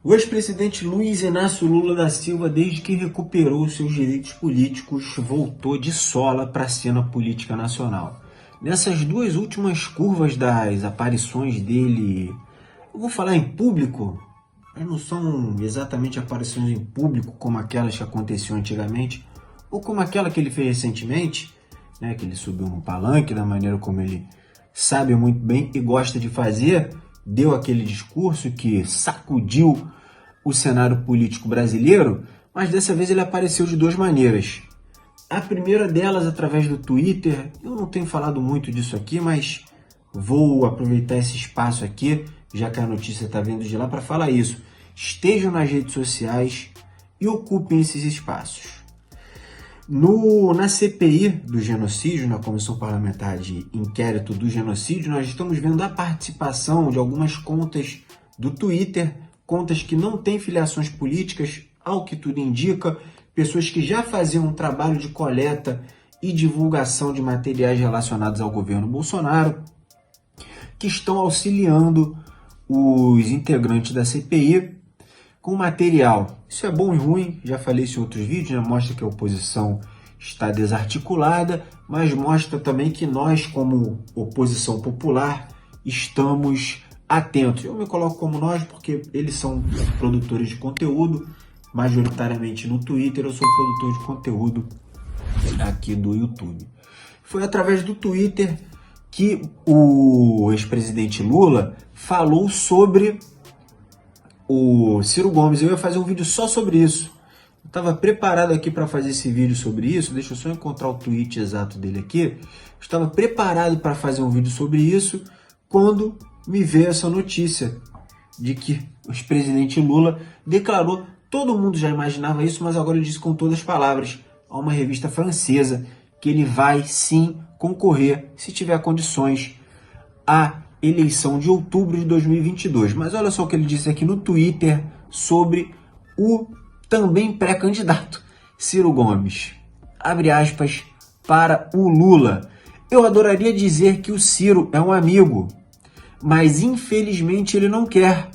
O ex-presidente Luiz Inácio Lula da Silva, desde que recuperou seus direitos políticos, voltou de sola para a cena política nacional. Nessas duas últimas curvas das aparições dele, eu vou falar em público, mas não são exatamente aparições em público como aquelas que aconteciam antigamente, ou como aquela que ele fez recentemente, né, que ele subiu no palanque da maneira como ele sabe muito bem e gosta de fazer, deu aquele discurso que sacudiu o cenário político brasileiro, mas dessa vez ele apareceu de duas maneiras. A primeira delas através do Twitter. Eu não tenho falado muito disso aqui, mas vou aproveitar esse espaço aqui, já que a notícia está vindo de lá, para falar isso. Estejam nas redes sociais e ocupem esses espaços. Na CPI do genocídio, na Comissão Parlamentar de Inquérito do Genocídio, nós estamos vendo a participação de algumas contas do Twitter, contas que não têm filiações políticas, ao que tudo indica, pessoas que já faziam um trabalho de coleta e divulgação de materiais relacionados ao governo Bolsonaro, que estão auxiliando os integrantes da CPI com material. Isso é bom e ruim, já falei isso em outros vídeos, né? Mostra que a oposição está desarticulada, mas mostra também que nós, como oposição popular, estamos atentos. Eu me coloco como nós porque eles são produtores de conteúdo, majoritariamente no Twitter, eu sou produtor de conteúdo aqui do YouTube. Foi através do Twitter que o ex-presidente Lula falou sobre o Ciro Gomes. Eu ia fazer um vídeo só sobre isso. Eu estava preparado aqui para fazer esse vídeo sobre isso. Deixa eu só encontrar o tweet exato dele aqui. Eu estava preparado para fazer um vídeo sobre isso quando me veio essa notícia de que o ex-presidente Lula declarou, todo mundo já imaginava isso, mas agora ele disse com todas as palavras, a uma revista francesa, que ele vai sim concorrer, se tiver condições, à eleição de outubro de 2022. Mas olha só o que ele disse aqui no Twitter sobre o também pré-candidato Ciro Gomes. Abre aspas para o Lula. Eu adoraria dizer que o Ciro é um amigo, mas infelizmente ele não quer.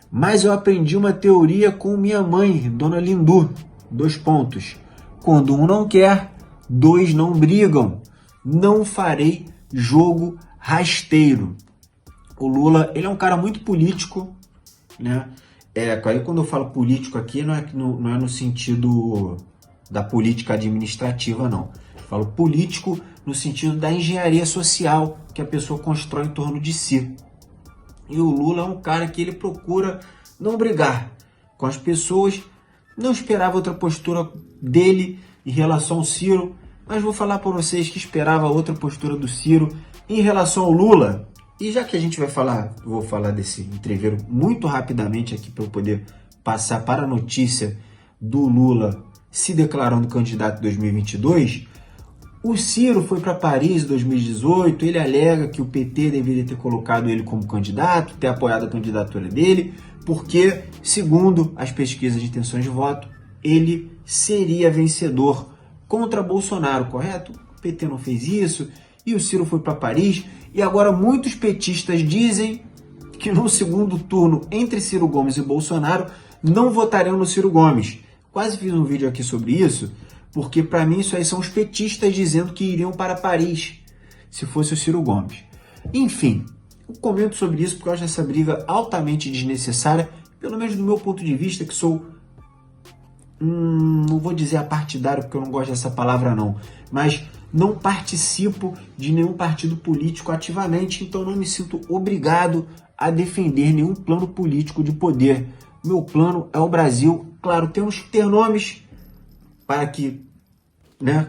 Mas eu aprendi uma teoria com minha mãe, Dona Lindu. 2 pontos. Quando um não quer, 2 não brigam. Não farei jogo rasteiro. O Lula, ele é um cara muito político, né? Aí quando eu falo político aqui, não é no sentido da política administrativa, não. Eu falo político no sentido da engenharia social que a pessoa constrói em torno de si. E o Lula é um cara que ele procura não brigar com as pessoas. Não esperava outra postura dele em relação ao Ciro, mas vou falar para vocês que esperava outra postura do Ciro em relação ao Lula. E já que a gente vou falar desse entreveiro muito rapidamente aqui para eu poder passar para a notícia do Lula se declarando candidato em 2022, o Ciro foi para Paris em 2018, ele alega que o PT deveria ter colocado ele como candidato, ter apoiado a candidatura dele, porque, segundo as pesquisas de intenções de voto, ele seria vencedor contra Bolsonaro, correto? O PT não fez isso, e o Ciro foi para Paris, e agora muitos petistas dizem que no segundo turno, entre Ciro Gomes e Bolsonaro, não votariam no Ciro Gomes. Quase fiz um vídeo aqui sobre isso, porque para mim isso aí são os petistas dizendo que iriam para Paris, se fosse o Ciro Gomes. Enfim, eu comento sobre isso porque eu acho essa briga altamente desnecessária, pelo menos do meu ponto de vista, que sou, não vou dizer apartidário porque eu não gosto dessa palavra não, mas não participo de nenhum partido político ativamente, então não me sinto obrigado a defender nenhum plano político de poder. Meu plano é o Brasil. Claro, temos que ter nomes para que, né,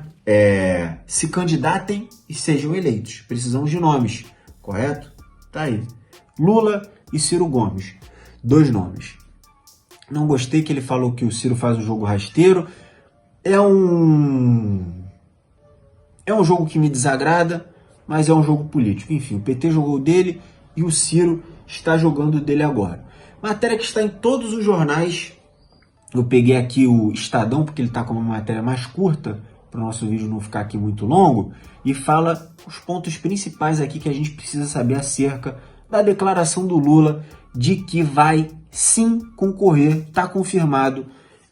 se candidatem e sejam eleitos. Precisamos de nomes, correto? Tá aí. Lula e Ciro Gomes. 2 nomes. Não gostei que ele falou que o Ciro faz um jogo rasteiro. É um jogo que me desagrada, mas é um jogo político. Enfim, o PT jogou dele e o Ciro está jogando dele agora. Matéria que está em todos os jornais. Eu peguei aqui o Estadão, porque ele está com uma matéria mais curta, para o nosso vídeo não ficar aqui muito longo, e fala os pontos principais aqui que a gente precisa saber acerca da declaração do Lula de que vai sim concorrer, está confirmado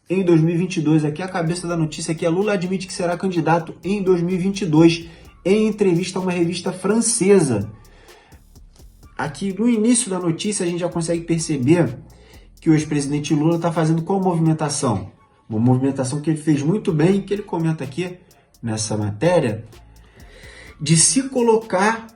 em 2022. Aqui a cabeça da notícia que Lula admite que será candidato em 2022 em entrevista a uma revista francesa. Aqui no início da notícia a gente já consegue perceber que o ex-presidente Lula está fazendo qual movimentação? Uma movimentação que ele fez muito bem, que ele comenta aqui nessa matéria, de se colocar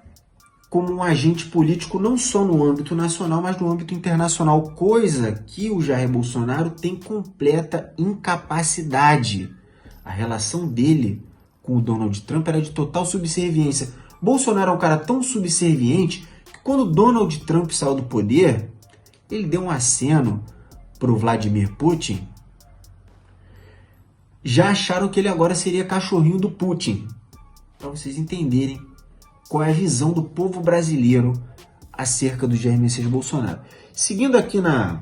como um agente político não só no âmbito nacional, mas no âmbito internacional, coisa que o Jair Bolsonaro tem completa incapacidade. A relação dele com o Donald Trump era de total subserviência. Bolsonaro é um cara tão subserviente que quando Donald Trump saiu do poder, ele deu um aceno para o Vladimir Putin. Já acharam que ele agora seria cachorrinho do Putin. Para vocês entenderem qual é a visão do povo brasileiro acerca do Jair Messias Bolsonaro. Seguindo aqui na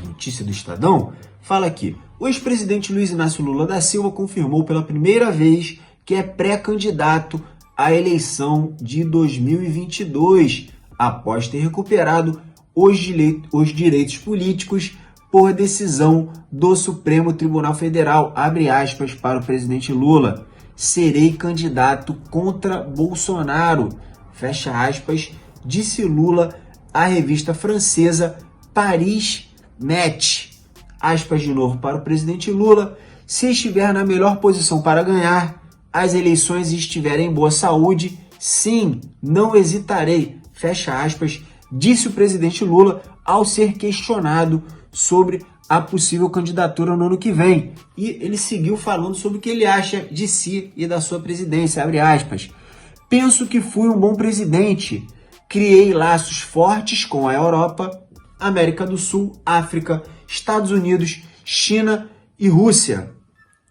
notícia do Estadão, fala aqui: o ex-presidente Luiz Inácio Lula da Silva confirmou pela primeira vez que é pré-candidato à eleição de 2022, após ter recuperado os direitos políticos por decisão do Supremo Tribunal Federal. Abre aspas para o presidente Lula: serei candidato contra Bolsonaro, fecha aspas, disse Lula à revista francesa Paris Match. Aspas de novo para o presidente Lula: se estiver na melhor posição para ganhar as eleições e estiver em boa saúde, sim, não hesitarei, fecha aspas, disse o presidente Lula ao ser questionado sobre a possível candidatura no ano que vem. E ele seguiu falando sobre o que ele acha de si e da sua presidência, abre aspas: penso que fui um bom presidente, criei laços fortes com a Europa, América do Sul, África, Estados Unidos, China e Rússia.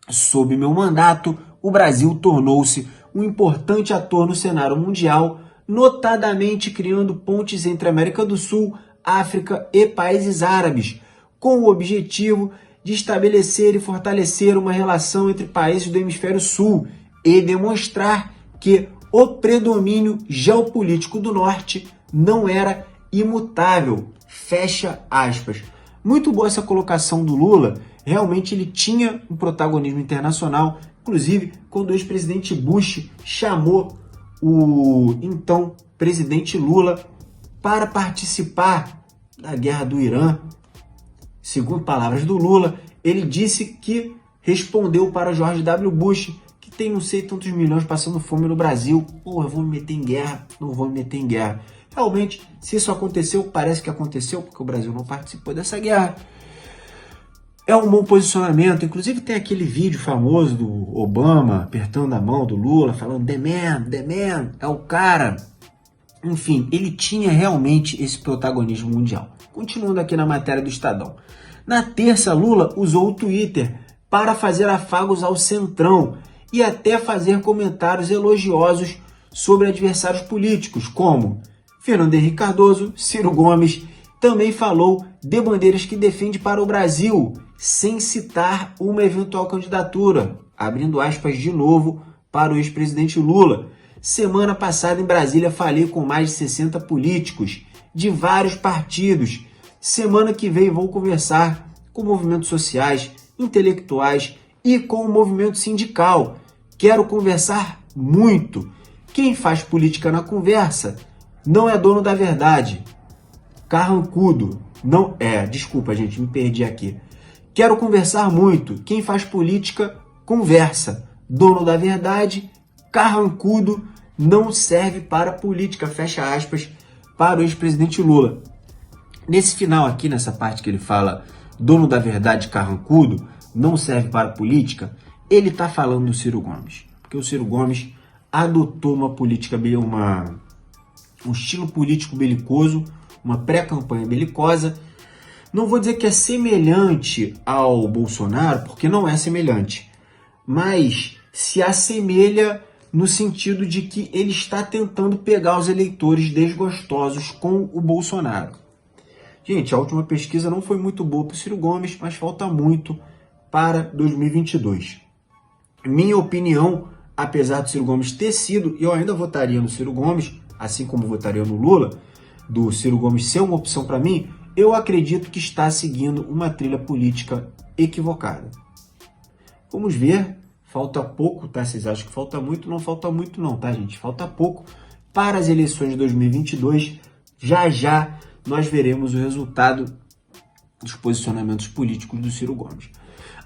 Sob meu mandato, o Brasil tornou-se um importante ator no cenário mundial, notadamente criando pontes entre América do Sul, África e países árabes, com o objetivo de estabelecer e fortalecer uma relação entre países do hemisfério sul e demonstrar que o predomínio geopolítico do norte não era imutável, fecha aspas. Muito boa essa colocação do Lula, realmente ele tinha um protagonismo internacional, inclusive quando o ex-presidente Bush chamou o então presidente Lula para participar da guerra do Irã. Segundo palavras do Lula, ele disse que respondeu para George W. Bush, que tem não sei tantos milhões passando fome no Brasil: eu vou me meter em guerra, não vou me meter em guerra. Realmente, se isso aconteceu, parece que aconteceu, porque o Brasil não participou dessa guerra. É um bom posicionamento. Inclusive tem aquele vídeo famoso do Obama apertando a mão do Lula, falando the man, é o cara. Enfim, ele tinha realmente esse protagonismo mundial. Continuando aqui na matéria do Estadão. Na terça, Lula usou o Twitter para fazer afagos ao Centrão e até fazer comentários elogiosos sobre adversários políticos, como Fernando Henrique Cardoso, Ciro Gomes. Também falou de bandeiras que defende para o Brasil, sem citar uma eventual candidatura. Abrindo aspas de novo para o ex-presidente Lula. Semana passada em Brasília falei com mais de 60 políticos de vários partidos. Semana que vem vou conversar com movimentos sociais, intelectuais e com o movimento sindical. Quero conversar muito. Quem faz política na conversa não é dono da verdade. Carrancudo. Não é, desculpa gente, me perdi aqui. Quero conversar muito. Quem faz política, conversa. Dono da verdade, carrancudo, não serve para política, fecha aspas, para o ex-presidente Lula. Nesse final aqui, nessa parte que ele fala dono da verdade, carrancudo, não serve para política, ele está falando do Ciro Gomes. Porque o Ciro Gomes adotou uma política, um estilo político belicoso, uma pré-campanha belicosa. Não vou dizer que é semelhante ao Bolsonaro, porque não é semelhante, mas se assemelha no sentido de que ele está tentando pegar os eleitores desgostosos com o Bolsonaro. Gente, a última pesquisa não foi muito boa para o Ciro Gomes, mas falta muito para 2022. Minha opinião, apesar do Ciro Gomes ter sido, e eu ainda votaria no Ciro Gomes, assim como votaria no Lula, do Ciro Gomes ser uma opção para mim, eu acredito que está seguindo uma trilha política equivocada. Vamos ver, falta pouco, tá? Vocês acham que falta muito? Não falta muito não, tá, gente? Falta pouco para as eleições de 2022. Já já nós veremos o resultado dos posicionamentos políticos do Ciro Gomes.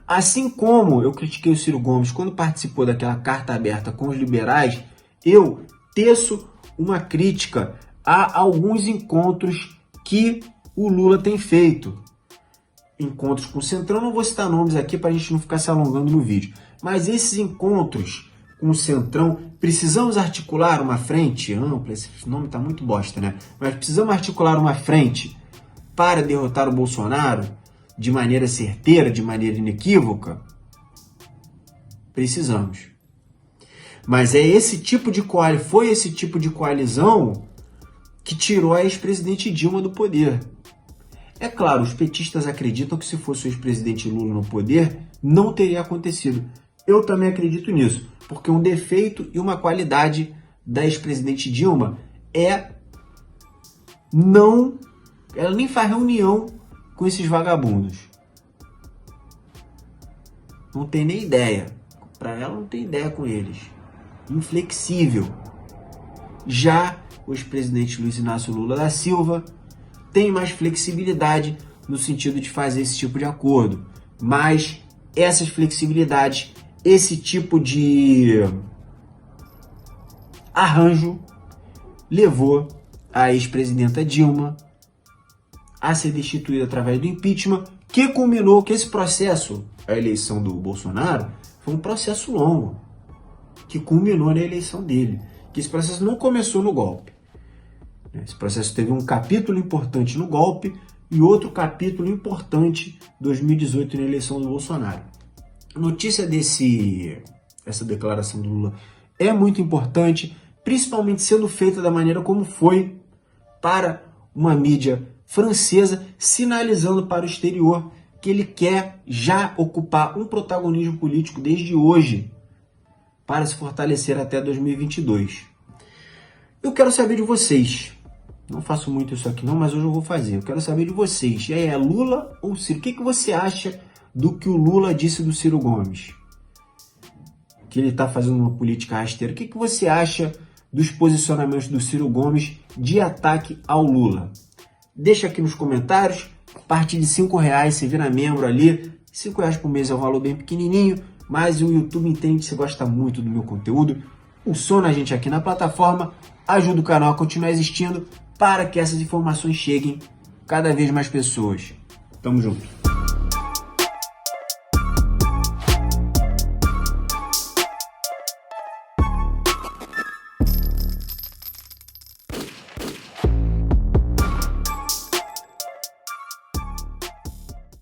Assim como eu critiquei o Ciro Gomes quando participou daquela carta aberta com os liberais, eu teço uma crítica a alguns encontros que o Lula tem feito. Encontros com o Centrão, não vou citar nomes aqui para a gente não ficar se alongando no vídeo, mas esses encontros com o Centrão, precisamos articular uma frente ampla, esse nome está muito bosta, né? Mas precisamos articular uma frente para derrotar o Bolsonaro de maneira certeira, de maneira inequívoca? Precisamos. Mas foi esse tipo de coalizão que tirou a ex-presidente Dilma do poder. É claro, os petistas acreditam que se fosse o ex-presidente Lula no poder, não teria acontecido. Eu também acredito nisso, porque um defeito e uma qualidade da ex-presidente Dilma ela nem faz reunião com esses vagabundos. Não tem nem ideia. Para ela não tem ideia com eles. Inflexível. Já o ex-presidente Luiz Inácio Lula da Silva tem mais flexibilidade no sentido de fazer esse tipo de acordo. Mas essas flexibilidades, esse tipo de arranjo levou a ex-presidenta Dilma a ser destituída através do impeachment, que culminou que esse processo, a eleição do Bolsonaro, foi um processo longo, que culminou na eleição dele. Que esse processo não começou no golpe. Esse processo teve um capítulo importante no golpe e outro capítulo importante em 2018 na eleição do Bolsonaro. A notícia essa declaração do Lula é muito importante, principalmente sendo feita da maneira como foi para uma mídia francesa, sinalizando para o exterior que ele quer já ocupar um protagonismo político desde hoje para se fortalecer até 2022. Eu quero saber de vocês. Não faço muito isso aqui não, mas hoje eu vou fazer. Eu quero saber de vocês. É Lula ou Ciro? O que você acha do que o Lula disse do Ciro Gomes? Que ele está fazendo uma política rasteira. O que você acha dos posicionamentos do Ciro Gomes de ataque ao Lula? Deixa aqui nos comentários. A partir de R$5 você vira membro ali. R$5 por mês é um valor bem pequenininho, mas o YouTube entende que você gosta muito do meu conteúdo. Funciona a gente aqui na plataforma, ajuda o canal a continuar existindo para que essas informações cheguem cada vez mais pessoas. Tamo junto.